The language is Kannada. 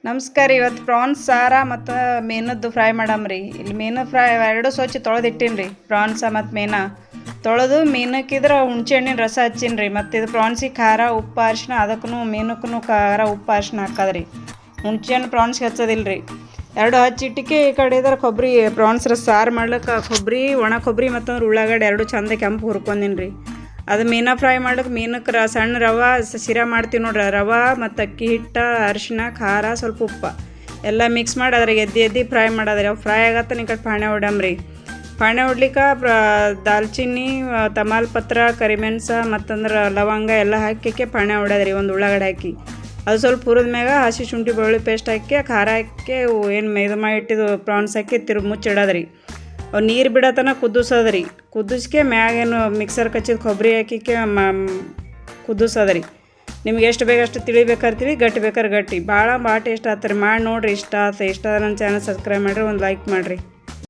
ನಮಸ್ಕಾರ. ಇವತ್ತು ಪ್ರಾನ್ಸ್ ಸಾರ ಮತ್ತು ಮೀನದ್ದು ಫ್ರೈ ಮಾಡಮ್ರಿ. ಇಲ್ಲಿ ಮೀನು ಫ್ರೈ ಎರಡು ಸ್ವಚ್ಛ ತೊಳೆದಿಟ್ಟೀನಿ ರೀ. ಪ್ರಾನ್ಸ ಮತ್ತು ಮೀನ ತೊಳೆದು ಮೀನಕ್ಕಿದ್ರೆ ಹುಣ್ಸೆ ಹಣ್ಣಿನ ರಸ ಹಚ್ಚೀನಿ ರೀ. ಮತ್ತು ಇದು ಪ್ರಾನ್ಸಿಗೆ ಖಾರ ಉಪ್ಪು ಅರಿಶಿನ, ಅದಕ್ಕೂ ಮೀನಕ್ಕೂ ಖಾರ ಉಪ್ಪು ಅರಿಶಿನ ಹಾಕೋದ್ರಿ. ಹುಣ್ಸೆ ಹಣ್ಣು ಪ್ರಾನ್ಸ್ಗೆ ಹಚ್ಚೋದಿಲ್ಲ ರೀ. ಎರಡು ಹಚ್ಚಿಟ್ಟಿಕ್ಕೆ ಈ ಕಡೆ ಇದ್ರೆ ಕೊಬ್ಬರಿ ಪ್ರಾನ್ಸ್ ರಸ ಸಾರು ಮಾಡ್ಲಿಕ್ಕೆ ಕೊಬ್ಬರಿ, ಒಣ ಕೊಬ್ಬರಿ ಮತ್ತು ಉಳ್ಳಾಗಡ್ಡೆ ಎರಡು ಚಂದ ಕೆಂಪು ಹುರ್ಕೊಂದಿನಿ ರೀ. ಅದು ಮೀನ ಫ್ರೈ ಮಾಡ್ಲಿಕ್ಕೆ ಮೀನಕ್ಕೆ ಸಣ್ಣ ರವೆ ಶಿರಾ ಮಾಡ್ತೀವಿ ನೋಡ್ರಿ. ರವೆ ಮತ್ತು ಅಕ್ಕಿ ಹಿಟ್ಟು, ಅರಿಶಿನ, ಖಾರ, ಸ್ವಲ್ಪ ಉಪ್ಪು ಎಲ್ಲ ಮಿಕ್ಸ್ ಮಾಡಿ ಅದ್ರಾಗ ಎದ್ದು ಫ್ರೈ ಮಾಡೋದ್ರಿ. ಅವು ಫ್ರೈ ಆಗತ್ತೆ ಈ ಕಡೆ ಪಾಣೆ ಹೊಡಮ್ರಿ. ಪಾಣೆ ಹೊಡ್ಲಿಕ್ಕೆ ದಾಲ್ಚಿನ್ನಿ, ತಮಾಲ್ಪತ್ರ, ಕರಿಮೆಣಸ ಮತ್ತಂದ್ರೆ ಲವಂಗ ಎಲ್ಲ ಹಾಕಿ ಪಾಣೆ ಹೊಡ್ಯದ್ರಿ. ಒಂದು ಉಳ್ಳಾಗಡ್ಡೆ ಹಾಕಿ ಅದು ಸ್ವಲ್ಪ ಹುರಿದ ಮ್ಯಾಗ ಹಸಿ ಶುಂಠಿ ಬೆಳ್ಳುಳ್ಳಿ ಪೇಸ್ಟ್ ಹಾಕಿ ಖಾರ ಹಾಕಿ ಏನು ಇದು ಮಾಡಿಟ್ಟಿದ್ದು ಪ್ರಾನ್ಸ್ ಹಾಕಿ ಮುಚ್ಚಿಡೋದ್ರಿ. ಅವು ನೀರು ಬಿಡತನ ಕುದಿಸೋದ್ರಿ. ಕುದಿಸ್ಕೆ ಮ್ಯಾಗೇನು ಮಿಕ್ಸರ್ ಕಚ್ಚಿದ ಕೊಬ್ಬರಿ ಹಾಕಿಕ್ಕೆ ಕುದಿಸೋದ್ರಿ. ನಿಮ್ಗೆ ಎಷ್ಟು ಬೇಕಷ್ಟು ತಿಳಿಬೇಕಾರ್ತೀವಿ, ಗಟ್ಟಿ ಬೇಕಾದ್ರೆ ಗಟ್ಟಿ. ಭಾಳ ಟೇಸ್ಟ್ ಆಗ್ತಾರೆ. ಮಾಡಿ ನೋಡಿರಿ. ಇಷ್ಟ ಆದ ನನ್ನ ಚಾನಲ್ ಸಬ್ಸ್ಕ್ರೈಬ್ ಮಾಡಿರಿ, ಒಂದು ಲೈಕ್ ಮಾಡಿರಿ.